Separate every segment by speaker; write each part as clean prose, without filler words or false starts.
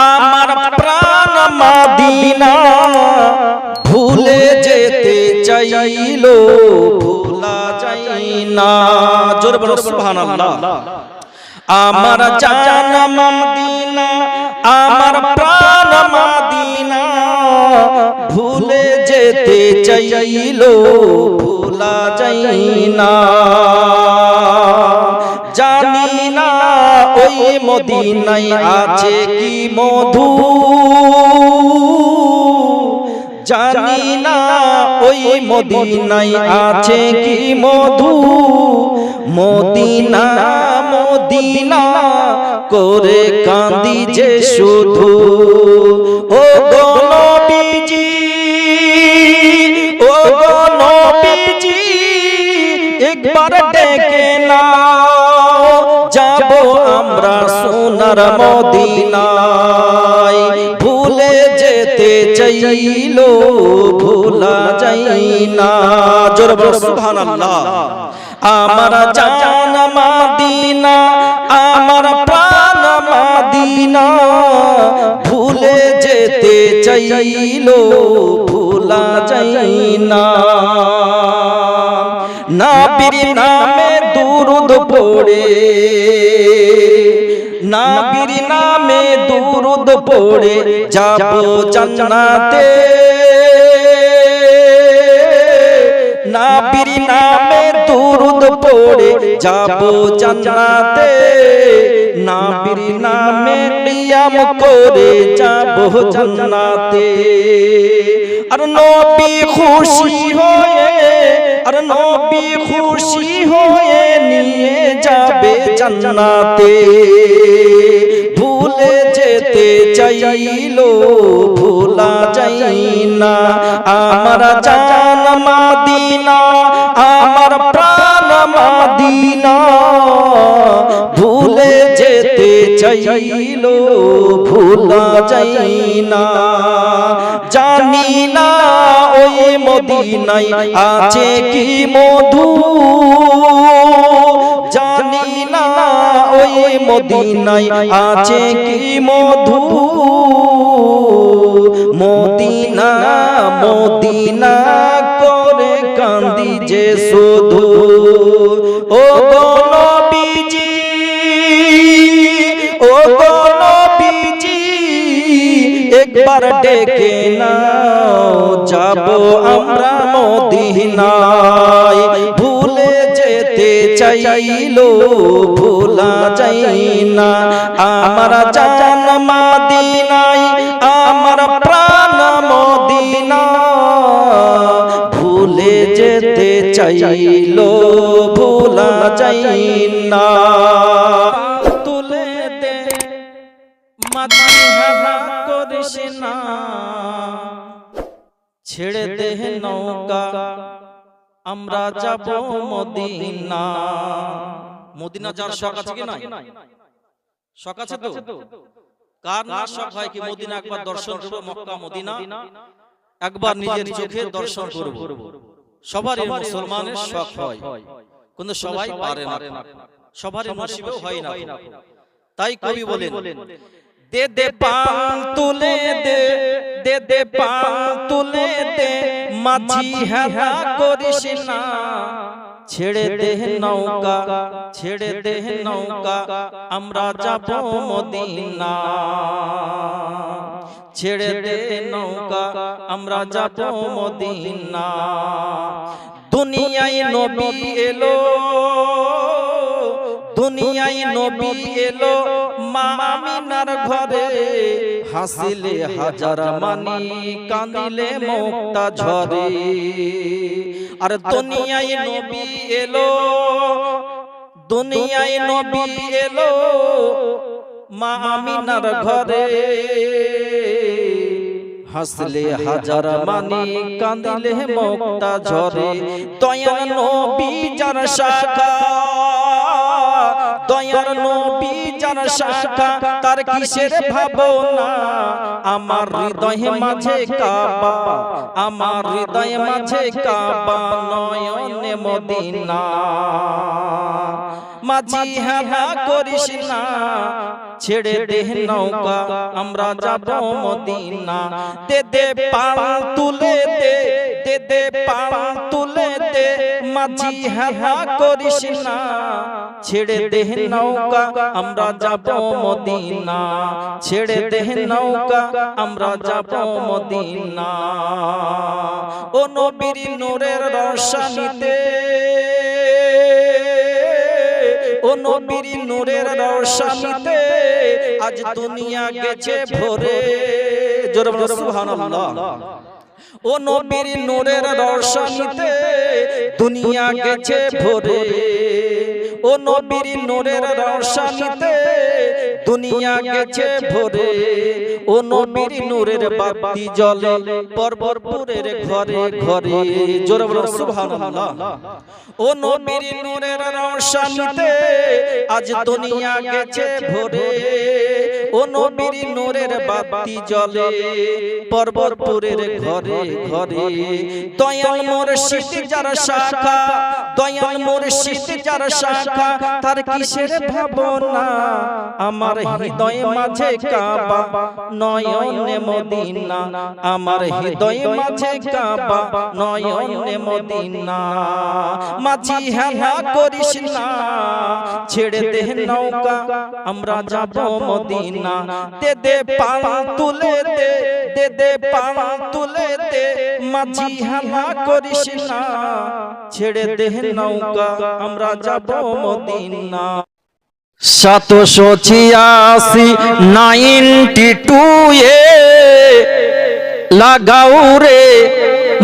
Speaker 1: আমার প্রাণ মদিনা ভুলে যেতে চাইলো ভোলা যায় না। জোরে বলো সুবহানাল্লাহ। আমার জান মদিনা আমার প্রাণ মদিনা ভুলে যেতে চাইলো ভোলা যায় না। জানি না ওই মদিনায় আছে কি মধু, জানি না ওই মদিনায় আছে কি মধু। মদিনা মদিনা করে কাঁদি যে শুধু। ও গো নবীজি ও গো নবীজি একবার ডেকে নাও, যাব আমরা সোনার মদিনায়। ভুলে যেতে চাইলো ভোলা যায় না। জোরে বলো সুবহানাল্লাহ। আমার জান মদিনা আমার প্রাণ মদিনা ভুলে যেতে চাইলো ভোলা যায় না। নবীর নামে দুরূদ পড়ে নবীর নামে দুরূদ পড়ে যাব জান্নাতে। নবীর নামে দুরূদ পড়ে যাব জান্নাতে। নবীর নামে কিয়াম করে যাব জান্নাতে। আর নবী খুশি হয়ে আর নবী খুশি হয়ে নিয়ে যাবে জান্নাতে। ভুলে যেতে চাইলো ভোলা যায় না। আমার জান মদিনা আমার প্রাণ মদিনা ভুলে যেতে চাইলো ভোলা যায় না। জানি না ওই মদিনায় আছে কি মধু, জানি না ওই মদিনায় আছে কি মধু। মদিনা মদিনা করে কান্দি যে শুধু। ও গো নবীজি ও গো নবীজি একবার ডেকে নাও, যাব আমরা মদিনায়। ভুলে যেতে চাইলো ভোলা যায় না। আমার জান মদিনায় আমার প্রাণ মদিনা ভুলে যেতে চাইলো ভোলা যায় না। তুলে দে মাদিহা করিস না, ছেড়ে দে নৌকা আমরা যাব মদিনা। মদিনা যার শখ আছে কি নাই? শখ আছে তো? কার না শখ হয় কি মদিনা একবার দর্শন করব, মক্কা মদিনা একবার নিজের চোখে দর্শন করব। সবারই মুসলমানের শখ হয়, কিন্তু সবাই পারে না, সবারই নসিবেও হয় না। তাই কবি বলেন দে দে পাল তুলে দে দে দে পাল তুলে দে মাঝি হেলা করিস না। ছেড়ে দে নৌকা ছেড়ে দে নৌকা আমরা যাব মদিনা। ছেড়ে দে নৌকা আমরা যাব মদিনা। দুনিয়ায় নবী এলো দুনিয়ায় নবী এলো মা আমিনার ঘরে। হাসিলে হাজার মানি কাঁদিলে মুক্তা ঝরে। আর দুনিয়ায় নবী এলো দুনিয়ায় নবী এলো মা আমিনার ঘরে। হাসলে হাজার মানি কাঁদিলে মুক্তা ঝরে। দয়ার নবী যার শাখা দয়ার নবী যার শাখা তার কিসের ভাবনা। আমার হৃদয়ে মাঝে কাবা আমার হৃদয়ে মাঝে কাবা নয়নে মদিনা। মাঝি হেলা করিস না ছেড়ে দে নৌকা আমরা যাব মদিনা দে দে পাল তুলে দে দে দে পাল তুলে দে মাঝি হেলা করিস না ছেড়ে দে নৌকা আমরা যাব মদিনা ছেড়ে দে নৌকা আমরা যাব মদিনা ও নবীর নূরের রোশনীতে ও নবীর নূরের রোশনীতে আজ দুনিয়া গেছে ভরে জোরে বলো সুবহানাল্লাহ ও নবীর নূরের রোশনীতে দুনিয়া গেছে ভরে ও নবীর নূরের রোশনীতে দুনিয়া গেছে ভরে ও নবীর নূরের বাতি জ্বলে পরবরপুরের ঘরে ঘরে জোরে বলো সুবহানাল্লাহ ও নবীর নূরের রোশনীতে আজ দুনিয়া গেছে ভরে ও নবীর নূরের বাতি জ্বলে পরবরপুরের ঘরে ঘরে দয়াল মুর্শিদ যার শাখা দয়াল মুর্শিদ যার শাখা তার কিসের ভাবনা আমার হৃদয় মাঝে কাবা নয়নে মদিনা আমার হৃদয় মাঝে কাবা নয়নে মদিনা মাঝি হেলা করিস না ছেড়ে দে নৌকা আমরা যাব মদিনা দে দে পাল তুলে দে দে দে পাল তুলে দে মাঝি হেলা করিস না ছেড়ে দে নৌকা আমরা যাব মদিনা 786 92 এ লাগাও রে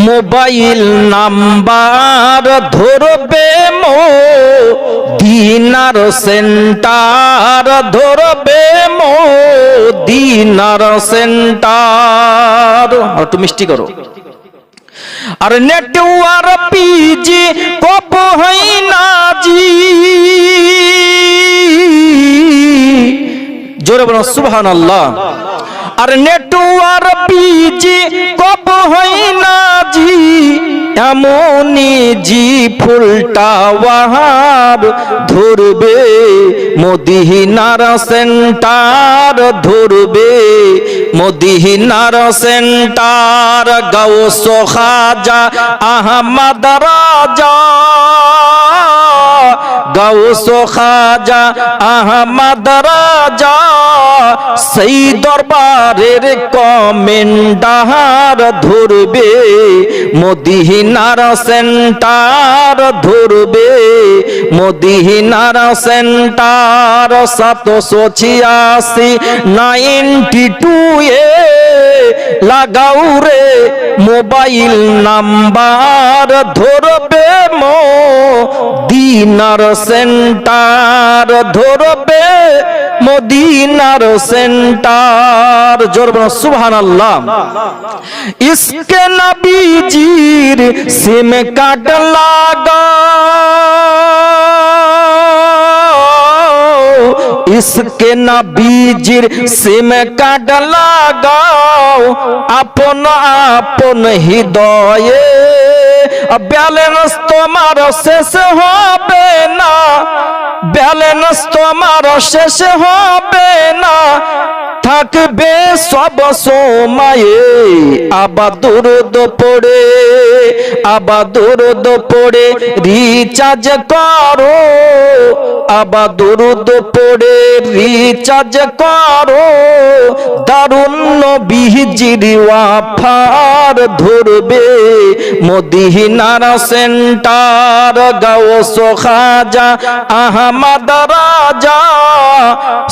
Speaker 1: মোবাইল নাম্বার ধরবে মদিনার সেন্টার ধরবে মদিনার সেন্টার একটু মিষ্টি করো আর নেটওয়ার্ক পিজি কপ হয় না জি জোরে বলো সুবহানাল্লাহ আর নেটওয়ার্ক পিজি কপ হয় না জি এমনি জি ফুল টাওয়ার ধরবে মদিনার সেন্টার ধরবে মদিনার সেন্টার গাউস খাজা আহমদ রাজা গাউস খাজা আহমদ রাজা সেই দরবারের কমেন্ডার ধরবে মদিনার সেন্টার ধরবে মদিনার সেন্টার 786 92 এ লাগাও রে মোবাইল নাম্বার ধরবে মদিনার সেন্টার ধরবে মদিনার সেন্টার জোরে বলো সুবহানাল্লাহ ইসকে নবীজির সিম কার্ড লাগাও ইসকে নবীজির সিম কার্ড লাগাও আপন আপন হৃদয়ে ব্যালেন্স তোমার শেষ হবে না ব্যালেন্স তোমার শেষ হবে না থাকবে সব সময়ে আবার দুরুদ পড়ে রিচার্জ করো আবার দুরুদ পড়ে রিচার্জ করো দারুন নবীজির ওয়াফার ধরবে মদিনার সেন্টার গাউস খাজা আহমদ রাজা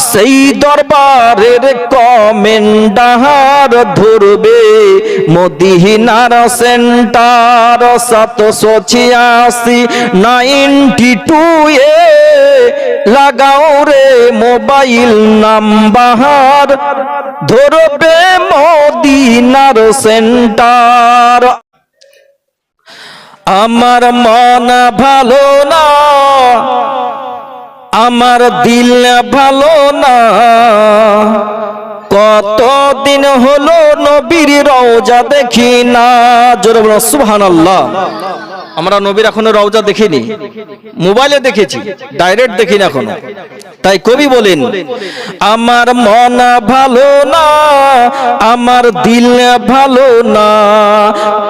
Speaker 1: সেই দরবারের কমেন্ডার ধরবে মদিনার সেন্টার 786 92 এ লাগাও রে মোবাইল নাম্বার ধরবে মদিনার সেন্টার আমার মন ভালো না আমার দিল ভালো না কতদিন হলো নবীর রওজা দেখি না জোরে বলো সুবহানাল্লাহ আমরা নবীর এখনো রওজা দেখিনি মোবাইলে দেখেছি ডাইরেক্ট দেখিনি এখনো তাই কবি বলেন, আমার মন ভালো না, আমার দিল ভালো না,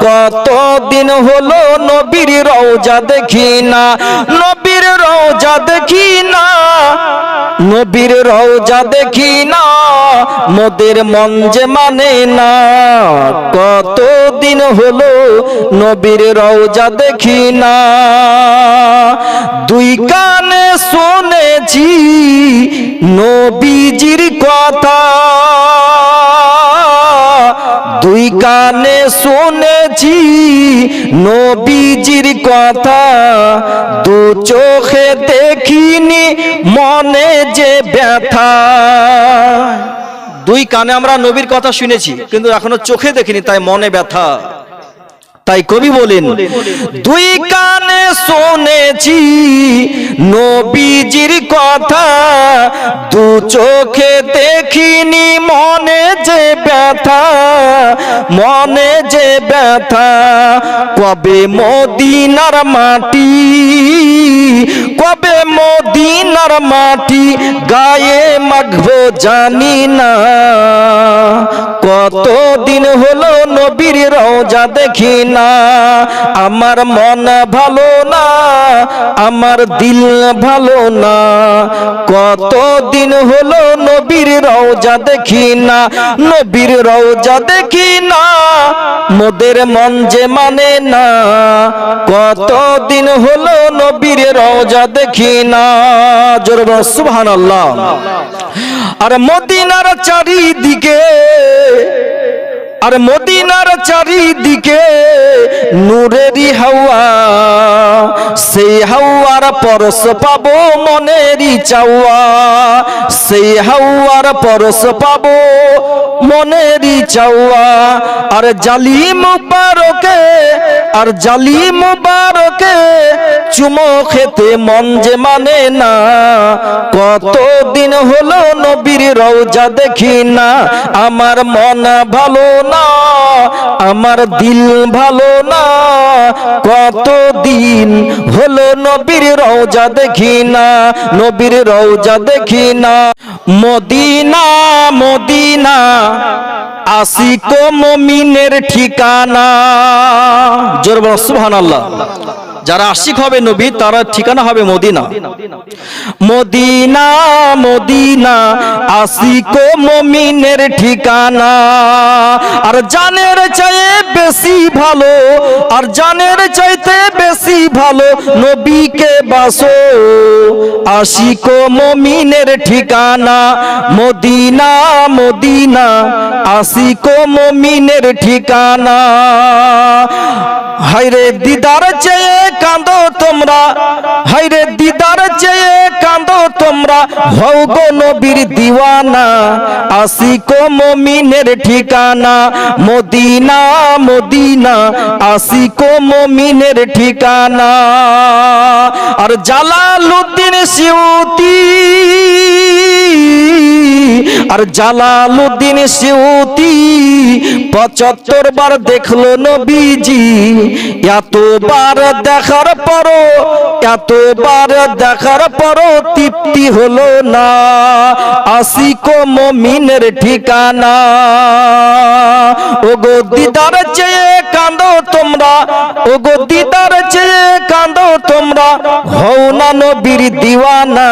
Speaker 1: কতদিন হলো নবীর রওজা দেখি না, নবীর রওজা দেখি না, নবীর রওজা দেখি না, মোদের মন যে মানে না, কতদিন হলো নবীর রওজা দেখি না। দুই কানে শুনেছি নবীজির কথা, দুই কানে শুনেছি নবীজির কথা, দু চোখে দেখিনি মনে যে ব্যথা। দুই কানে আমরা নবীর কথা শুনেছি কিন্তু এখনো চোখে দেখিনি, তাই মনে ব্যথা। তাই কবি বলেন, দুই কানে শুনেছি নবীজির কথা, দু চোখে দেখিনি মনে যে ব্যথা, মনে যে ব্যথা। কবে মদিনার মাটি, কবে মদিনার মাটি গায়ে মাখবো জানি না, কতদিন হলো নবীর রওজা দেখি না, আমার মন ভালো না, আমার দিল ভালো না, কতদিন হলো নবীর রওজা দেখি না, নবীর রওজা দেখি না, মোদের মন যে মানে না, কতদিন হলো নবীর রওজা দেখি না। জোরে বলো সুবহানাল্লাহ। আর মদিনার চারিদিকে, আর মদিনার চারিদিকে নূরেরই হাওয়া, সেই হাওয়ার পরশ পাবো মনেরই চাওয়া, সেই হাওয়ার পরশ পাবো মনেরই চাওয়া। আর জালি মুবারকে, আর জালি মুবারকে চুমো খেতে মন যে মানে না, কতদিন হলো নবীর রওজা দেখি না, আমার মন ভালো না, আমার দিল ভালো না, কতদিন হলো নবীর রওজা দেখি না, নবীর রওজা দেখি না। মদিনা মদিনা আশিক মুমিনের ঠিকানা। জোরে বলো সুবহানাল্লাহ। যারা আশিক হবে নবী তারা ঠিকানা হবে মদিনা। মদিনা মদিনা আশিক মুমিনের ঠিকানা। আর জানের চেয়ে বেশি ভালো, আর জানের চাইতে বেশি ভালো নবীকে বাসো, আশিক মুমিনের ঠিকানা। মদিনা মদিনা আশিক মুমিনের ঠিকানা। হায়রে দিদার চেয়ে কাঁদো তোমরা, হায়রে দিদার চেয়ে কাঁদো তোমরা, হও গো নবীর দিওয়ানা, আশিক মুমিনের ঠিকানা। মদিনা মদিনা আশিক মুমিনের ঠিকানা। আর জালালউদ্দিন সিউতি, আর জালালউদ্দিন সিউতি ৭৫ বার দেখলো নবীজি, এতবার দেখার পরও, এতবার দেখার পরও তৃপ্তি হলো না, আশিক মুমিনের ঠিকানা। ওগো দিদার চেয়ে কাঁদো তোমরা, ওগো দিদার চেয়ে কাঁদো তোমরা, হও না নবীর দিওয়ানা,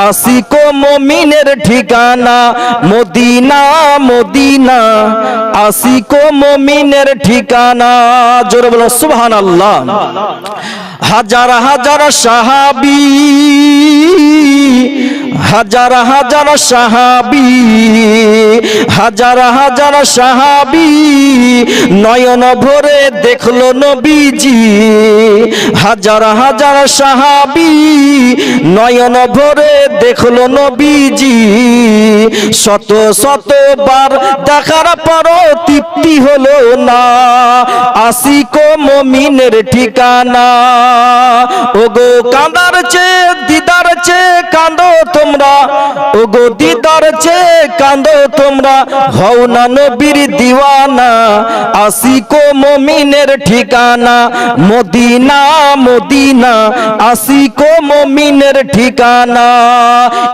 Speaker 1: আশিক মুমিনের ঠিকানা। মদিনা মদিনা আশিক মুমিনের ঠিকানা। জোরে বলো সুবহানাল্লাহ। হাজার হাজার সাহাবী, হাজার হাজার সাহাবী, হাজার হাজার সাহাবী নয়ন ভরে দেখলো নবীজি, হাজার হাজার সাহাবী নয়ন ভরে দেখলো নবীজি, শত শতবার দেখার পরও তৃপ্তি হলো না, আশিক মুমিনের ঠিকানা। ওগো কাঁদার চেয়ে দিদার চেয়ে কাঁদো তোমরা, ওগো দিদার চেয়ে কাঁদো তোমরা, হও না নবীর দিওয়ানা, আশিক মুমিনের ঠিকানা। মদিনা মদিনা আশিক মুমিনের ঠিকানা।